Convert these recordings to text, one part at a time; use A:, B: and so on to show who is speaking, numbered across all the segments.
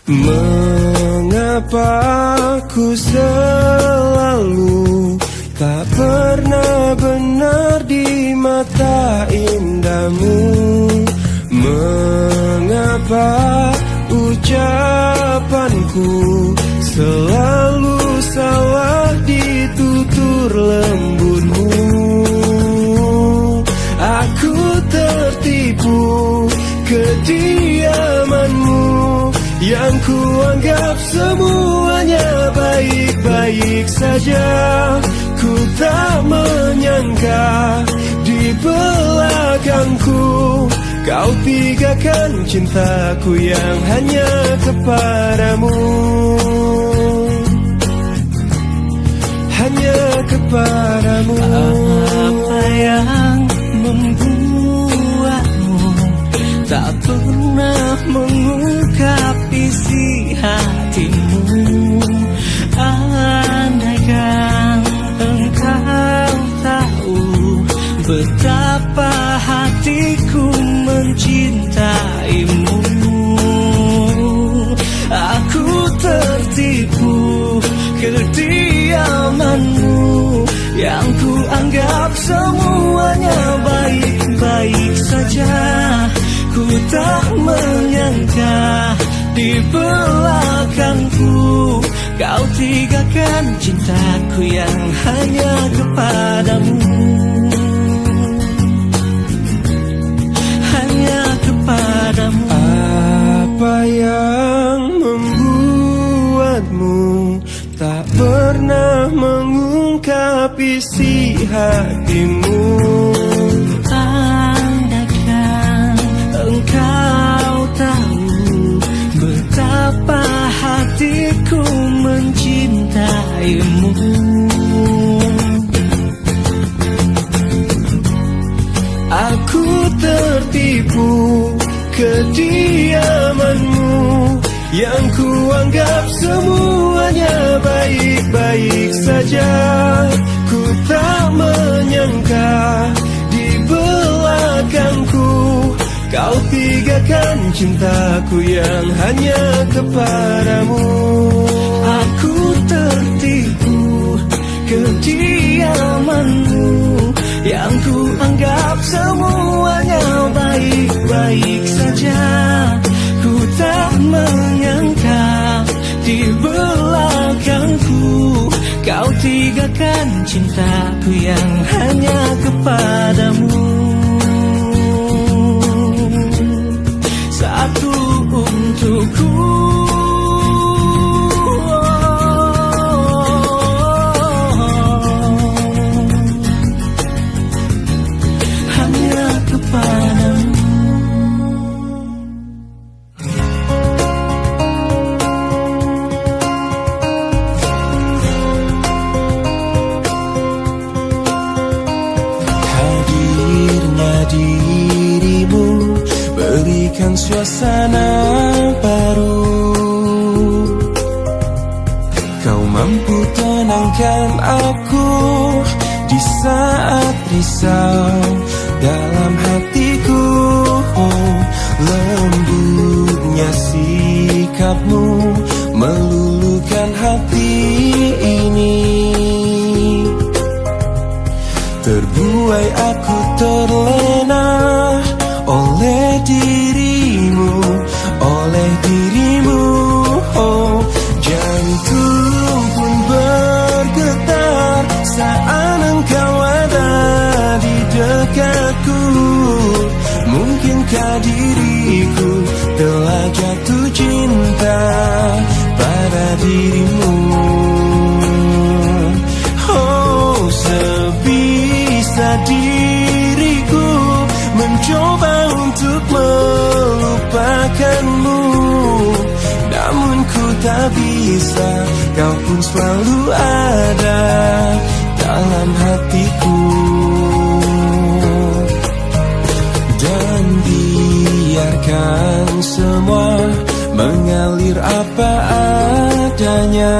A: Mengapa ku selalu tak pernah benar di mata indahmu? Mengapa ucapanku selalu salah di tutur lembutmu? Aku tertipu kediamanmu yang kuanggap semuanya baik-baik saja. Ku tak menyangka di belakangku kau tinggalkan cintaku yang hanya kepadamu. Hanya kepadamu.
B: Apa yang membuatmu tak pernah mengungkap isi hatimu? Andaikan engkau tahu betapa hatiku mencintaimu. Aku tertipu kediamanmu yang ku anggap semuanya baik-baik saja. Ku tak menyangka di belakangku kau tinggalkan cintaku yang hanya kepadamu. Hanya kepadamu.
A: Apa yang membuatmu tak pernah mengungkap isi hatimu?
B: Andaikan engkau tahu betapa hatiku mencintaimu.
A: Aku tertipu kediamanmu yang kuanggap semuanya baik-baik saja. Ku tak menyangka di belakangku kau tinggalkan cintaku yang hanya kepadamu.
B: Aku tertipu kediamanmu yang ku anggap semuanya baik-baik saja. Ku tak menyangka di belakangku kau tinggalkan cintaku yang hanya kepadamu. Satu untukku, hanya kepadamu.
A: Hadirnya dirimu berikan suasana baru. Kau mampu tenangkan aku di saat risau dalam hatiku. Lembutnya sikapmu meluluhkan hati ini. Terbuai aku terlena oleh dirimu, oleh dirimu. Oh, jantung pun bergetar saat engkau ada di dekatku. Mungkinkah diriku telah jatuh cinta pada dirimu? Oh, sebisa diriku mencoba untuk melupakanmu, namun ku tak bisa. Kau pun selalu ada dalam hatiku. Dan biarkan semua mengalir apa adanya.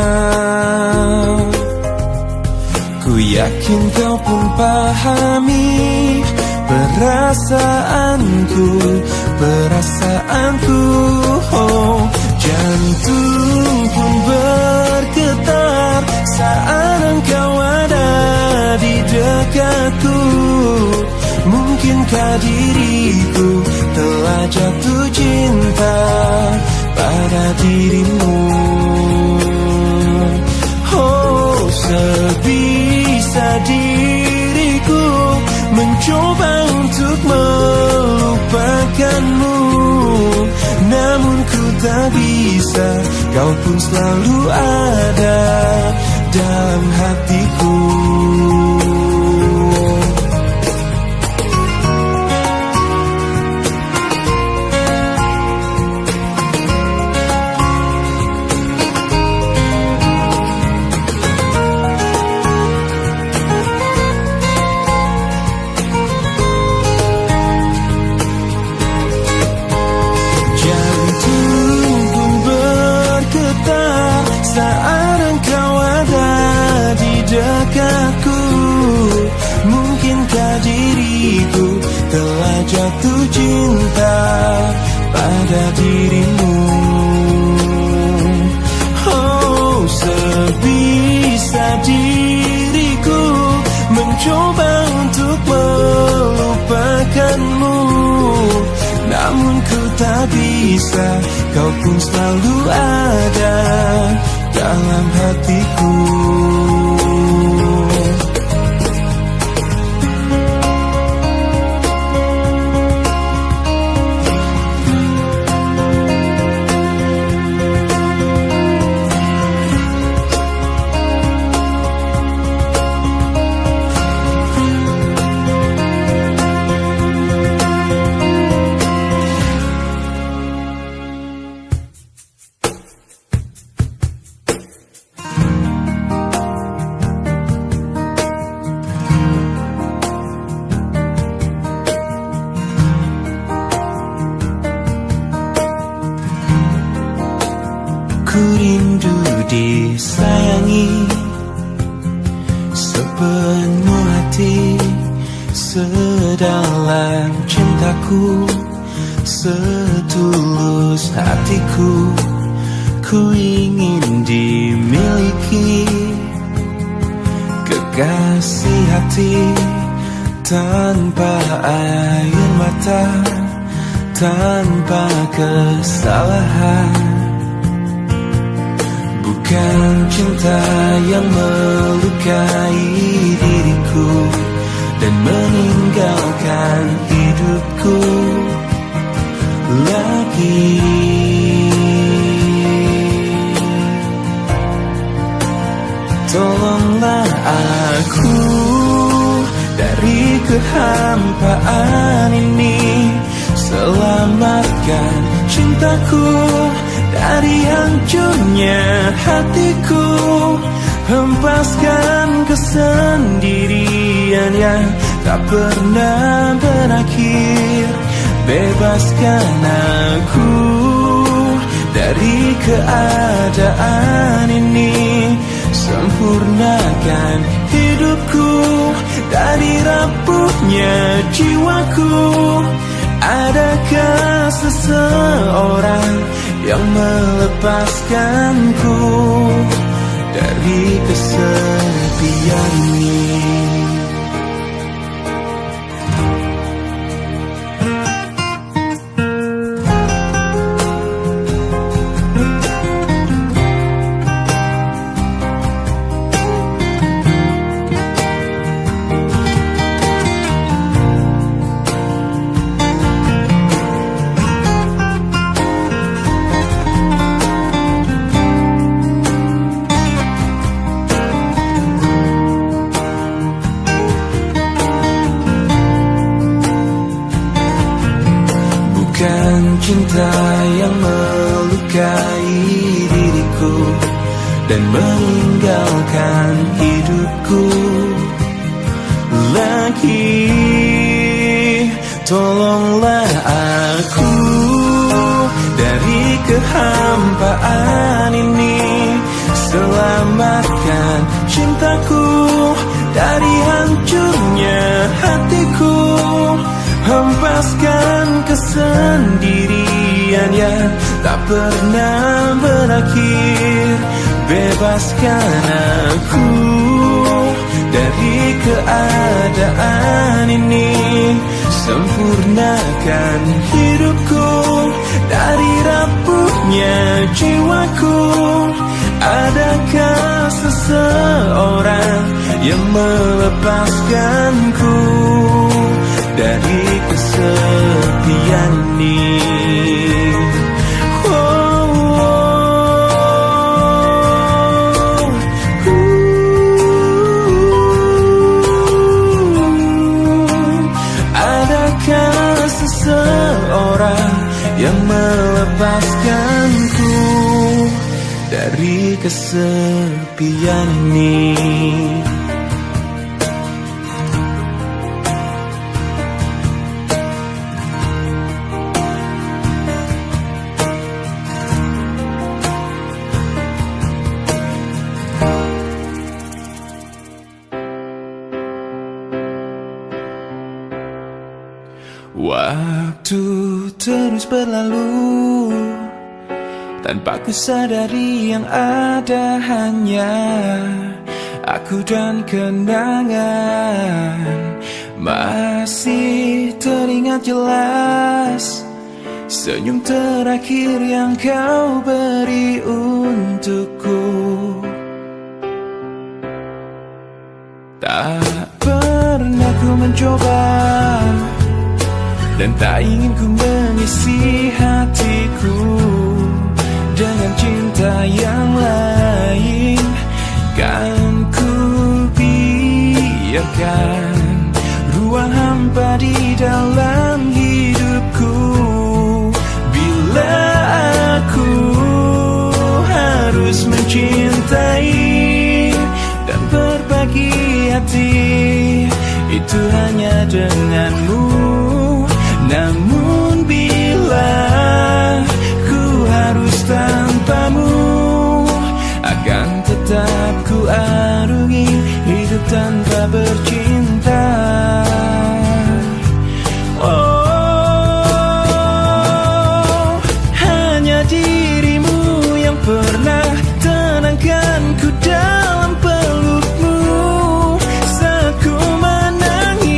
A: Ku yakin kau pun pahami perasaanku, perasaanku. Oh, Jantung pun bergetar saat engkau ada di dekatku. Mungkinkah diriku telah jatuh cinta pada dirimu? Oh, sebisa diriku mencoba untuk melupakanmu, namun ku tak bisa. Kau pun selalu ada dalam hatiku. Saat engkau ada di dekatku, mungkinkah diriku telah jatuh cinta pada dirimu? Oh, sebisa diriku mencoba untuk melupakanmu, namun ku tak bisa. Kau pun selalu ada dalam hatiku. Ku rindu disayangi sepenuh hati, sedalam cintaku, setulus hatiku. Ku ingin dimiliki kekasih hati, tanpa air mata, tanpa kesalahan. Bukan cinta yang melukai diriku dan meninggalkan hidupku lagi. Tolonglah aku dari kehampaan ini, selamatkan cintaku dari hancurnya hatiku. Hempaskan kesendirian yang tak pernah berakhir. Bebaskan aku dari keadaan ini. Sempurnakan hidupku dari rapuhnya jiwaku. Adakah seseorang yang melepaskanku dari kesepian ini? Bukan cinta yang melukai diriku dan meninggalkan hidupku lagi. Tolonglah aku dari kehampaan ini. Selamatkan cintaku dari hancurnya hatiku. Hempaskan kesendirian impian yang tak pernah berakhir. Bebaskan aku dari keadaan ini, sempurnakan hidupku dari rapuhnya jiwaku. Adakah seseorang yang melepaskanku dari kesepian ini? Adakah seseorang yang melepaskanku dari kesepian ini? Waktu terus berlalu tanpa ku sadari yang ada hanya aku dan kenangan. Masih teringat jelas senyum terakhir yang kau beri untukku. Tak pernah ku mencoba dan tak ingin ku mengisi hatiku dengan cinta yang lain. Kan ku biarkan ruang hampa di dalam hidupku. Bila aku harus mencintai dan berbagi hati, itu hanya denganmu. Namun bila ku harus tanpamu, akan tetap ku arungi hidup tanpa bercinta. Oh, hanya dirimu yang pernah tenangkanku dalam pelukmu saat ku menangis.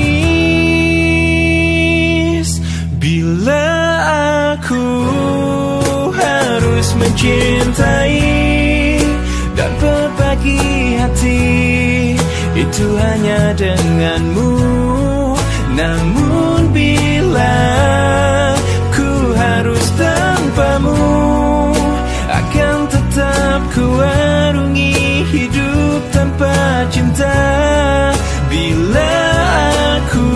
A: Bila aku harus mencintai dan berbagi hati, itu hanya denganmu. Namun bila ku harus tanpamu, akan tetap ku arungi hidup tanpa cinta. Bila aku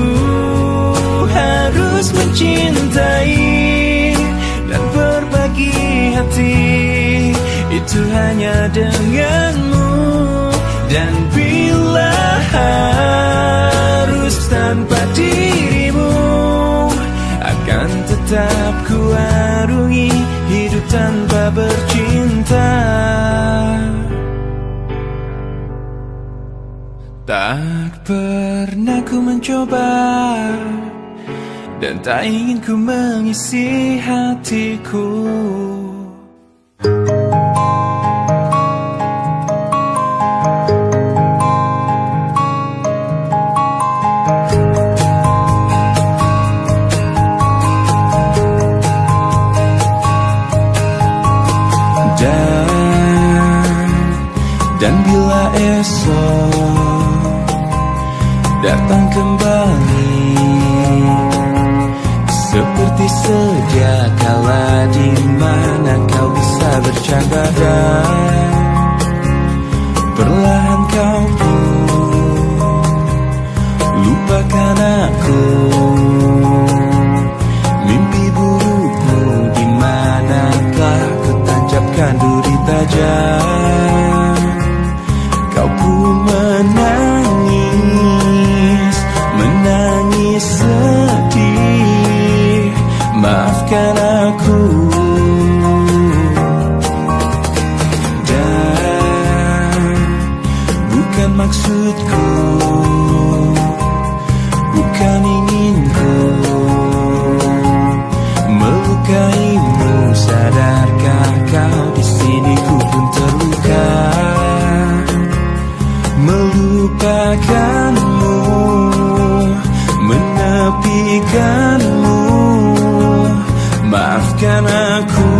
A: harus mencintai dan berbagi hati, itu hanya denganmu. Dan bila harus tanpa dirimu, akan tetap ku arungi hidup tanpa bercinta. Tak pernah ku mencoba dan tak ingin ku mengisi hatiku. Dan bila esok datang kembali seperti sedia kala, di mana kau bisa bercanda dan perlahan kau pun lupakan aku. Mimpi burukmu di manakah ku tancapkan duri tajam. Kau pun menangis, menangis sedih. Maafkan aku. Dan bukan maksudku, bukan inginku melukaimu. menepikanmu. Maafkan aku,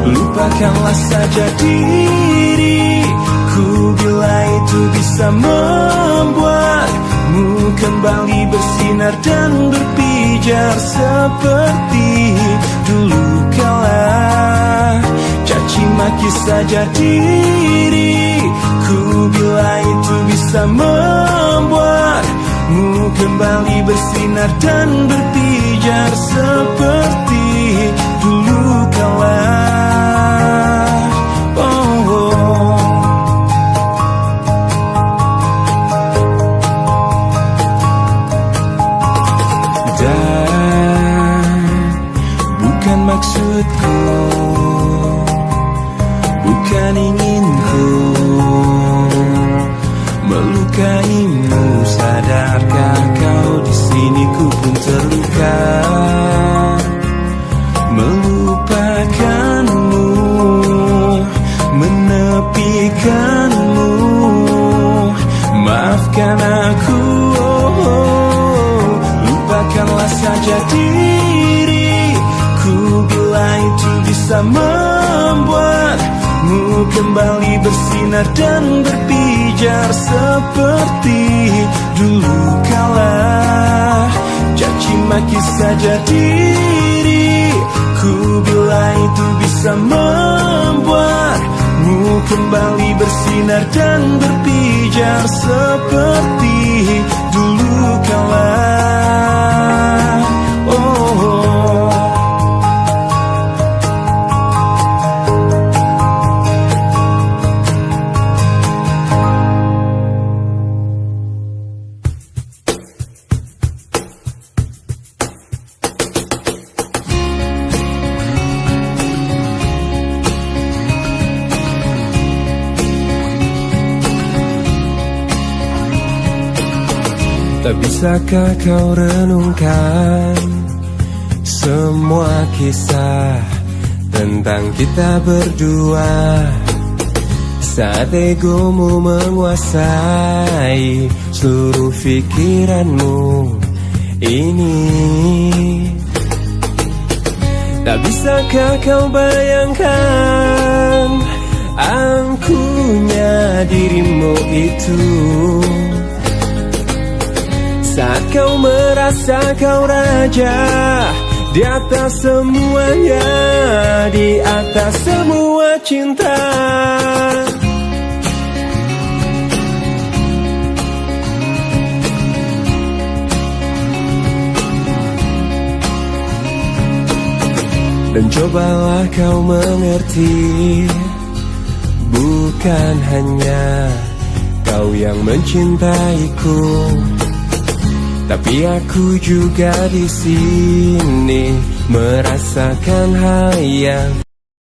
A: lupakanlah saja diriku bila itu bisa membuatmu kembali bersinar dan berpijar seperti dulu kala. Caci maki saja diriku bila itu bisa membuatmu kembali bersinar dan berpijar seperti dulu kala. Dan bukan maksudku, bukan inginku melukaimu. Sadarkah kau di sini ku pun terluka, melupakanmu, menepikanmu. Maafkan aku, lupakanlah saja diriku bila itu bisa membuatmu kembali bersinar dan berpijar seperti dulu kala. Caci maki saja diriku bila itu bisa membuatmu kembali bersinar dan berpijar seperti dulu kala. Tak bisakah kau renungkan semua kisah tentang kita berdua, saat egomu menguasai seluruh pikiranmu ini. Tak bisakah kau bayangkan angkuhnya dirimu itu, saat kau merasa kau raja di atas semuanya, di atas semua cinta. Dan cobalah kau mengerti, bukan hanya kau yang mencintaiku, tapi aku juga di sini merasakan hal yang